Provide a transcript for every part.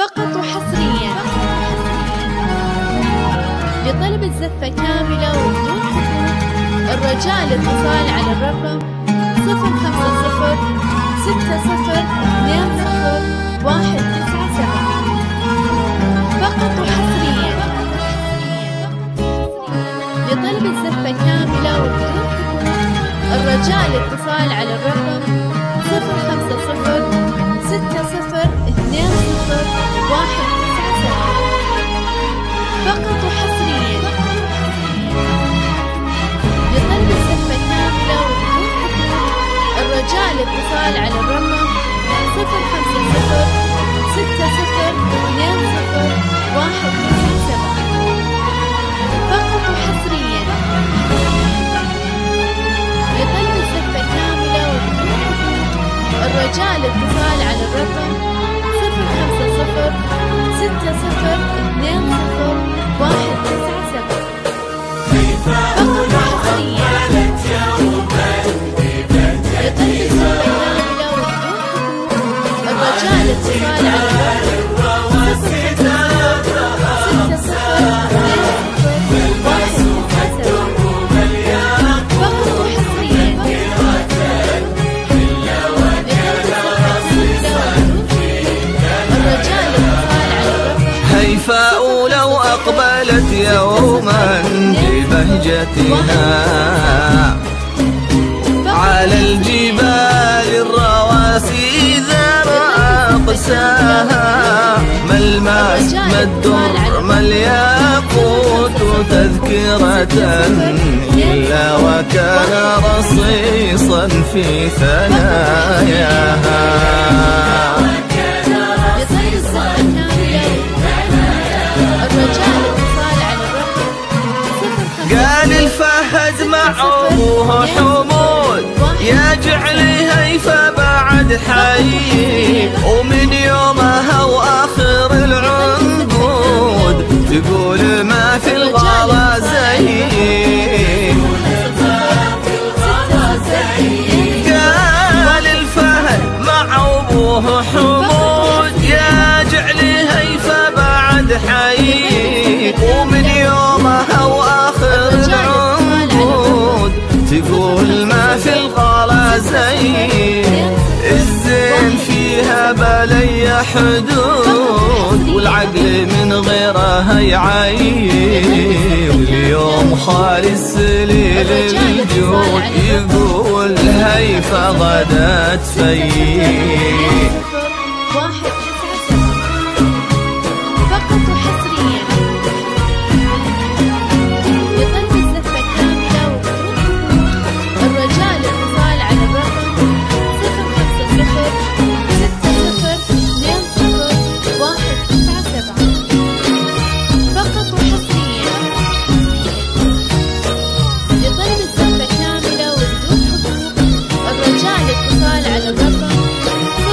فقط وحصريا لطلب الزفة كاملة وبدون حقوق. الرجاء الاتصال على الرقم 050 60 20 197. فقط وحصريا لطلب الزفة كاملة وبدون حقوق. الرجاء الاتصال على الرقم 050 60 20 197. فقط وحصريا لطلب الزفة كاملة وبدون حقوق. الرجاء الاتصال على الرقم 050 60 20 197. فقط وحصريا لطلب الزفة كاملة وبدون حقوق. الرجاء الاتصال على الرقم 050 60 20 197. فقط وحصريا لطلب الزفة كاملة وبدون حقوق. الرجاء الاتصال على الرقم 050 هيفاء لو أقبلت يوما ببهجتها على الجبال الرواسي ذرى أقساها، ما الماس ما الدر ما الياقوت تذكرة إلا وكان رصيصا في ثناياها. قال الفهد مع أبوه حمود يا جعلي هيفا بعد حي، ومن يومها وآخر العنقود تقول ما في الغلا زي. قال الفهد مع أبوه حمود يا جعلي هيفا بعد حي، ومن يومها وآخر العنقود تقول ما في الغلا زي. الزين فيها بلي حدود والعقل من غيرها يعيب، واليوم خالي السليل الجود يقول هيفا غدت في. فقط وحصريا لطلب الزفة كاملة وبدون حقوق. الرجاء الاتصال على الرقم 050 60 20 197. فقط وحصريا لطلب الزفة كاملة وبدون حقوق. الرجاء الاتصال على الرقم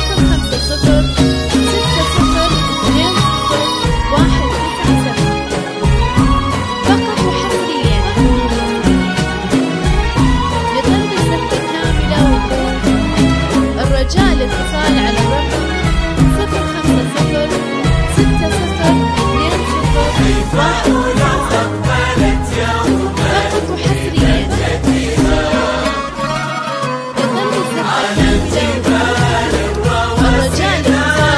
050 60 20 197. فقط وحصريا لطلب الزفة كاملة وبدون حقوق. الرجاء الاتصال على الرقم 050 60 20 197. فقط وحصريا لطلب الزفة كاملة. الرجاء الاتصال على الرقم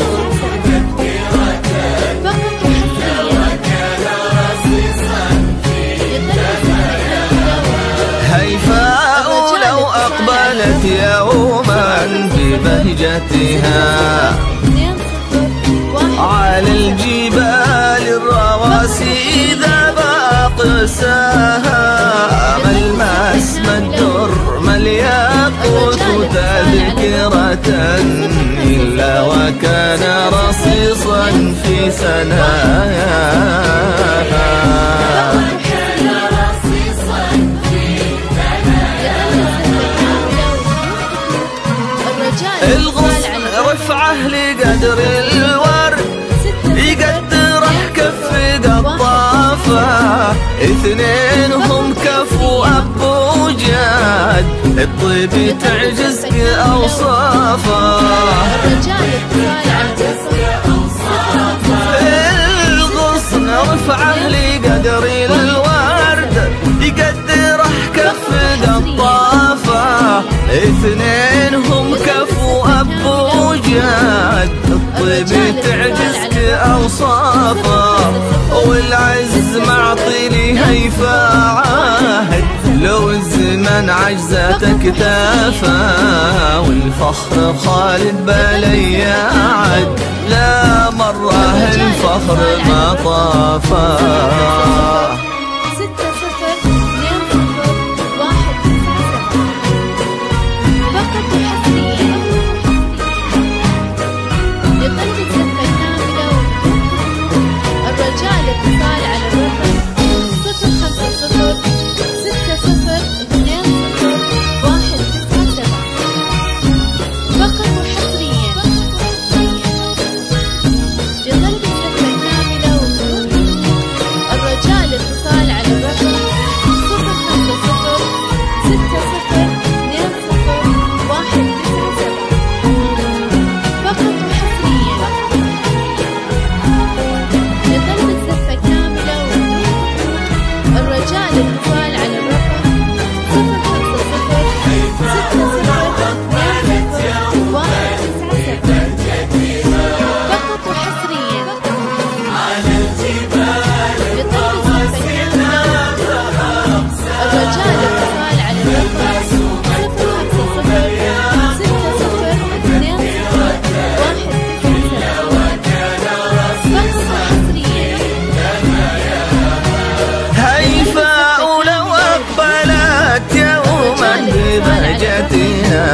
050 هيفاء لو أقبلت يوما ببهجتها على الجبال الرواسي ذاب أقساها، ما الماس ما الدر ما الياقوت تذكرة إلا وكان رصيصا في ثناياها. الغصن رفعه لقدر الورد يقدره كف قطافه، اثنينهم كفو أب وجاد الطيب تعجزك أوصافه. الرجال اتصال على الغصن رفعه لقدر الورد يقدره كف قطافه. اثنين هم كفو أب وجاد الطيب تعجزك أوصافه. والعز معطي لي هيفا عاهد لو الزمن عجزت كتافه. والفخر خالد بلي عد لا مرة الفخر ما طافه. 6 0 2 0 1 فقط وحصريا لقلب الزفة كاملة. الرجال اتصال على الرقم 050 6 0 2 0 1 9 7 فقط وحصريا لقلب الزفة كاملة. الرجال اتصال على الرقم 050 6 0 2 0 1 9 7 فقط وحصريا لقلب الزفة كاملة. الرجال اتصال على الرقم 050 6 0 2 0 1 9 7 فقط وحصريا لقلب الزفة كاملة. الرجال اتصال على الرقم 050 6 0 2 0 1 9 7 فقط وحصريا هيفاء لو أقبلت يوما ببهجتها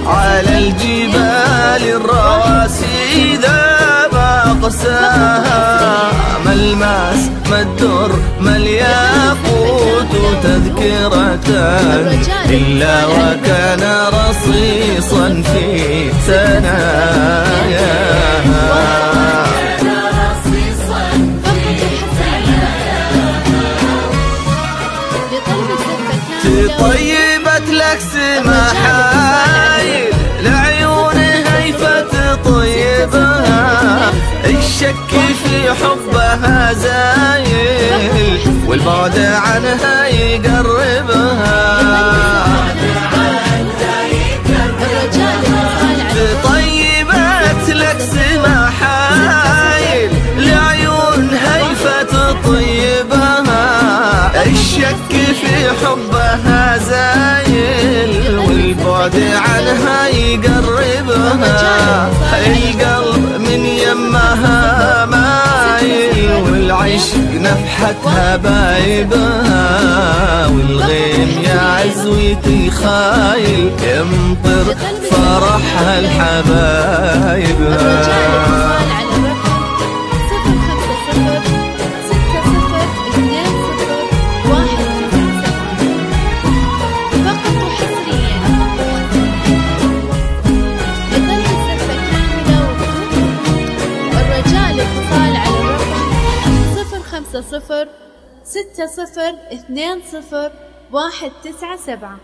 على الجبال الرواسي ذاب أقساها. ما الماس ما الدر ما الياقوت تذكرة إلا وكان رصيصا في ثناياها. طيبت لك سماحايل لعيون هيفة طيبها. الشك في حبها زايل والبعد عنها يقربها. طيبت لك سماحايل لعيون هيفة طيبها. الشك في حبها زايل والبعد عنها يقربها. القلب من يمها مايل والعشق نفحتها بايبها. والغيم يا عزوتي خايل يمطر فرحها الحبايبها. صفر 6 0 2 0 1 9 7